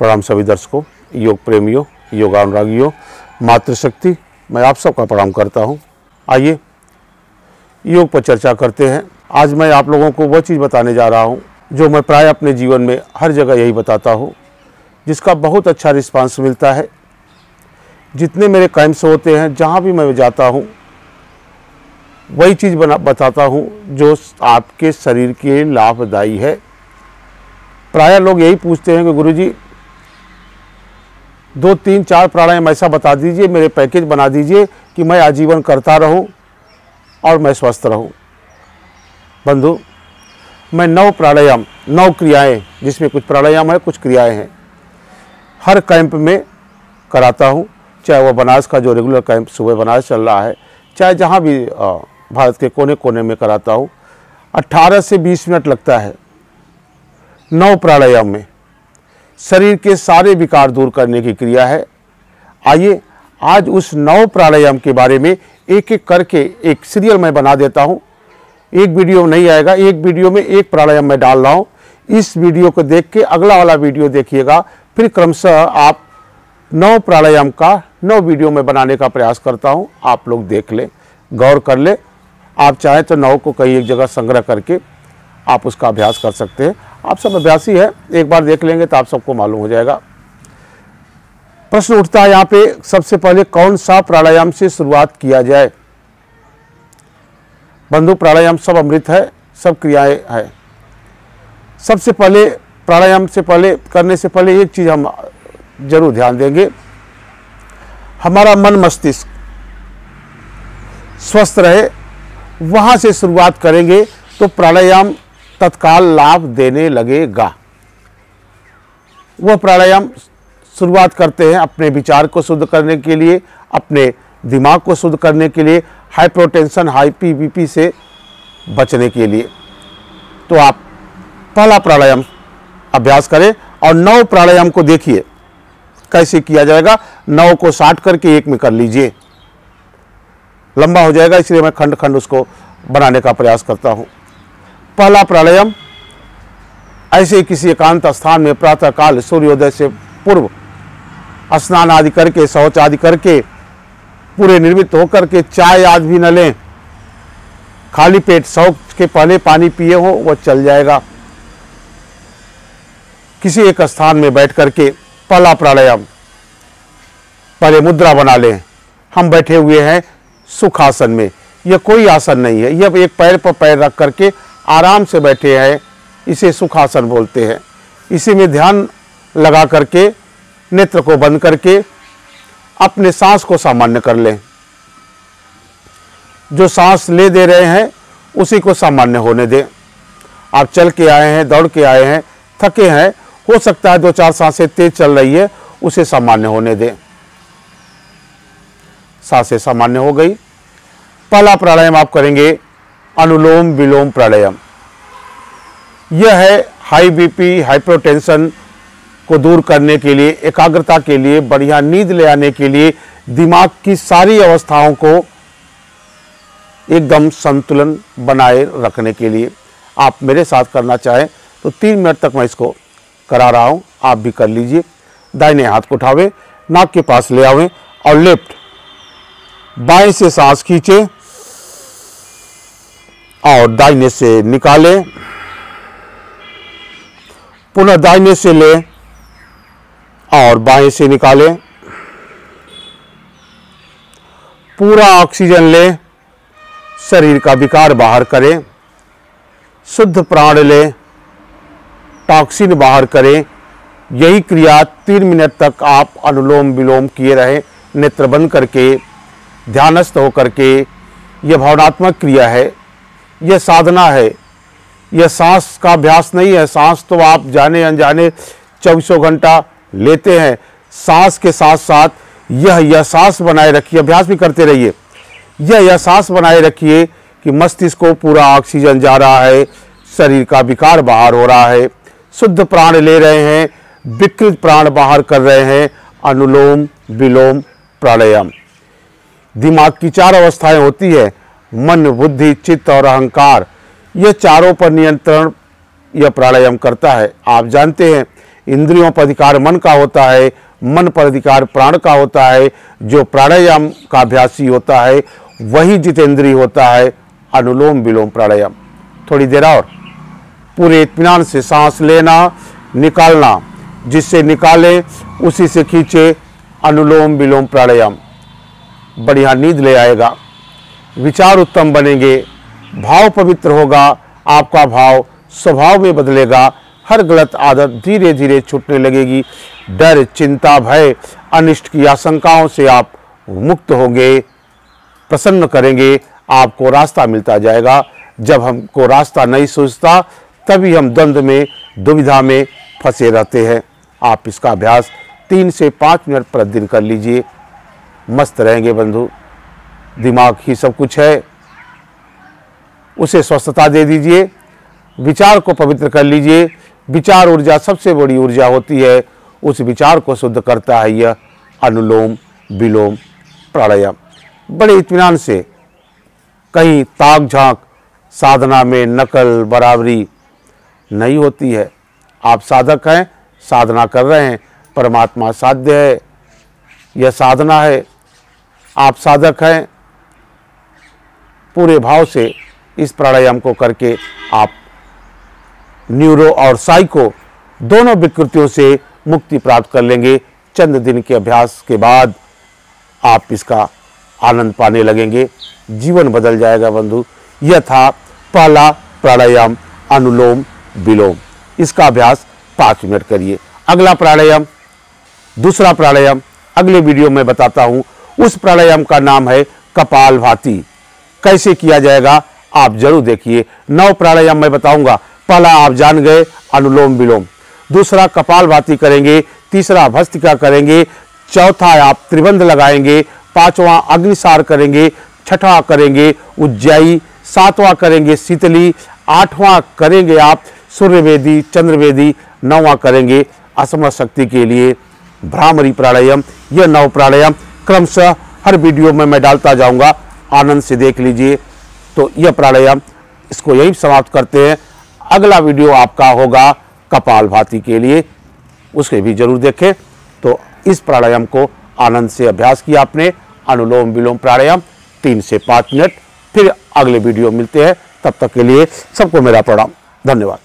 प्रणाम सभी दर्शकों, योग प्रेमियों, योगानुरागियों, मातृशक्ति, मैं आप सबका प्रणाम करता हूं। आइए योग पर चर्चा करते हैं। आज मैं आप लोगों को वह चीज़ बताने जा रहा हूं जो मैं प्राय अपने जीवन में हर जगह यही बताता हूं, जिसका बहुत अच्छा रिस्पांस मिलता है। जितने मेरे कैंप्स होते हैं, जहां भी मैं जाता हूं, वही चीज़ बताता हूं जो आपके शरीर के लाभदायी है। प्राय लोग यही पूछते हैं कि गुरुजी 2, 3, 4 प्राणायाम ऐसा बता दीजिए, मेरे पैकेज बना दीजिए कि मैं आजीवन करता रहूं और मैं स्वस्थ रहूं। बंधु, मैं 9 प्राणायाम, 9 क्रियाएं, जिसमें कुछ प्राणायाम है, कुछ क्रियाएं हैं, हर कैंप में कराता हूं। चाहे वह बनारस का जो रेगुलर कैंप सुबह बनारस चल रहा है, चाहे जहां भी भारत के कोने कोने में कराता हूं। 18 से 20 मिनट लगता है 9 प्राणायाम में। शरीर के सारे विकार दूर करने की क्रिया है। आइए आज उस 9 प्राणायाम के बारे में एक एक करके एक सीरियल मैं बना देता हूं। एक वीडियो नहीं आएगा, एक वीडियो में एक प्राणायाम मैं डाल रहा हूं। इस वीडियो को देख के अगला वाला वीडियो देखिएगा, फिर क्रमशः आप 9 प्राणायाम का 9 वीडियो में बनाने का प्रयास करता हूं। आप लोग देख लें, गौर कर लें। आप चाहें तो 9 को कहीं एक जगह संग्रह करके आप उसका अभ्यास कर सकते हैं। आप सब अभ्यासी है, एक बार देख लेंगे तो आप सबको मालूम हो जाएगा। प्रश्न उठता है यहाँ पे, सबसे पहले कौन सा प्राणायाम से शुरुआत किया जाए। बंधु, प्राणायाम सब अमृत है, सब क्रियाएं है। सबसे पहले प्राणायाम से पहले करने से पहले एक चीज हम जरूर ध्यान देंगे, हमारा मन मस्तिष्क स्वस्थ रहे, वहां से शुरुआत करेंगे तो प्राणायाम तत्काल लाभ देने लगेगा। वह प्राणायाम शुरुआत करते हैं अपने विचार को शुद्ध करने के लिए, अपने दिमाग को शुद्ध करने के लिए, हाइपरटेंशन, हाई बीपी से बचने के लिए। तो आप पहला प्राणायाम अभ्यास करें और 9 प्राणायाम को देखिए कैसे किया जाएगा। 9 को 60 करके एक में कर लीजिए, लंबा हो जाएगा, इसलिए मैं खंड खंड उसको बनाने का प्रयास करता हूं। पहला प्राणायाम ऐसे ही किसी एकांत स्थान में प्रातःकाल सूर्योदय से पूर्व स्नान आदि करके, शौच आदि करके, पूरे निर्मित होकर के, चाय आदि भी न लें, खाली पेट शौच के पहले पानी पिए हो वह चल जाएगा। किसी एक स्थान में बैठ करके पहला प्राणायाम, पहले मुद्रा बना लें। हम बैठे हुए हैं सुखासन में, यह कोई आसन नहीं है, यह एक पैर पर पैर रख करके आराम से बैठे हैं, इसे सुखासन बोलते हैं। इसी में ध्यान लगा करके नेत्र को बंद करके अपने सांस को सामान्य कर लें। जो सांस ले दे रहे हैं उसी को सामान्य होने दें। आप चल के आए हैं, दौड़ के आए हैं, थके हैं, हो सकता है 2-4 सांसें तेज चल रही है, उसे सामान्य होने दें। सांसें सामान्य हो गई। पहला प्राणायाम आप करेंगे अनुलोम विलोम प्राणायाम। यह है हाई बीपी, हाइपरटेंशन को दूर करने के लिए, एकाग्रता के लिए, बढ़िया नींद ले आने के लिए, दिमाग की सारी अवस्थाओं को एकदम संतुलन बनाए रखने के लिए। आप मेरे साथ करना चाहें तो 3 मिनट तक मैं इसको करा रहा हूं, आप भी कर लीजिए। दाहिने हाथ को उठावें, नाक के पास ले आवें और लेफ्ट बाएं से सांस खींचे और दाहिने से निकालें, पुनः दाहिने से ले और बाएं से निकालें। पूरा ऑक्सीजन लें, शरीर का विकार बाहर करें, शुद्ध प्राण लें, टॉक्सिन बाहर करें। यही क्रिया 3 मिनट तक आप अनुलोम विलोम किए रहें, नेत्र बंद करके, ध्यानस्थ होकर के। यह भावनात्मक क्रिया है, यह साधना है, यह सांस का अभ्यास नहीं है। सांस तो आप जाने अनजाने 24 घंटा लेते हैं। सांस के साथ साथ यह एहसास बनाए रखिए, अभ्यास भी करते रहिए, यह एहसास बनाए रखिए कि मस्तिष्क को पूरा ऑक्सीजन जा रहा है, शरीर का विकार बाहर हो रहा है, शुद्ध प्राण ले रहे हैं, विकृत प्राण बाहर कर रहे हैं। अनुलोम विलोम प्राणायाम। दिमाग की 4 अवस्थाएं होती है, मन, बुद्धि, चित्त और अहंकार। ये चारों पर नियंत्रण यह प्राणायाम करता है। आप जानते हैं इंद्रियों पर अधिकार मन का होता है, मन पर अधिकार प्राण का होता है। जो प्राणायाम का अभ्यासी होता है वही जितेंद्रिय होता है। अनुलोम विलोम प्राणायाम। थोड़ी देर और पूरे इत्मीनान से सांस लेना निकालना, जिससे निकालें उसी से खींचे। अनुलोम विलोम प्राणायाम बढ़िया नींद ले आएगा, विचार उत्तम बनेंगे, भाव पवित्र होगा, आपका भाव स्वभाव में बदलेगा, हर गलत आदत धीरे धीरे छूटने लगेगी। डर, चिंता, भय, अनिष्ट की आशंकाओं से आप मुक्त होंगे। प्रसन्न करेंगे, आपको रास्ता मिलता जाएगा। जब हमको रास्ता नहीं सूझता तभी हम द्वंद्व में, दुविधा में फंसे रहते हैं। आप इसका अभ्यास 3 से 5 मिनट प्रतिदिन कर लीजिए। मस्त रहेंगे बंधु। दिमाग ही सब कुछ है, उसे स्वस्थता दे दीजिए। विचार को पवित्र कर लीजिए। विचार ऊर्जा सबसे बड़ी ऊर्जा होती है। उस विचार को शुद्ध करता है यह अनुलोम विलोम प्राणायाम। बड़े इत्मीनान से, कहीं ताक झांक साधना में नकल बराबरी नहीं होती है। आप साधक हैं, साधना कर रहे हैं, परमात्मा साध्य है, यह साधना है। आप साधक हैं, पूरे भाव से इस प्राणायाम को करके आप न्यूरो और साइको दोनों विकृतियों से मुक्ति प्राप्त कर लेंगे। चंद दिन के अभ्यास के बाद आप इसका आनंद पाने लगेंगे, जीवन बदल जाएगा बंधु। यह था पहला प्राणायाम अनुलोम विलोम। इसका अभ्यास 5 मिनट करिए। अगला प्राणायाम, दूसरा प्राणायाम अगले वीडियो में बताता हूं। उस प्राणायाम का नाम है कपालभाति। कैसे किया जाएगा आप जरूर देखिए। 9 प्राणायाम मैं बताऊंगा। पहला आप जान गए अनुलोम विलोम, दूसरा कपालभाति करेंगे, तीसरा भस्त्रिका करेंगे, चौथा आप त्रिबंध लगाएंगे, पांचवा अग्निसार करेंगे, छठवां करेंगे उज्जयी, सातवां करेंगे शीतली, आठवां करेंगे आप सूर्यवेदी चंद्रवेदी, नौवां करेंगे असमर्थ शक्ति के लिए भ्रामरी प्राणायाम। यह 9 प्राणायाम क्रमशः हर वीडियो में मैं डालता जाऊंगा, आनंद से देख लीजिए। तो यह प्राणायाम, इसको यही समाप्त करते हैं। अगला वीडियो आपका होगा कपालभाति के लिए, उसके भी जरूर देखें। तो इस प्राणायाम को आनंद से अभ्यास किया आपने, अनुलोम विलोम प्राणायाम 3 से 5 मिनट। फिर अगले वीडियो मिलते हैं, तब तक के लिए सबको मेरा प्रणाम, धन्यवाद।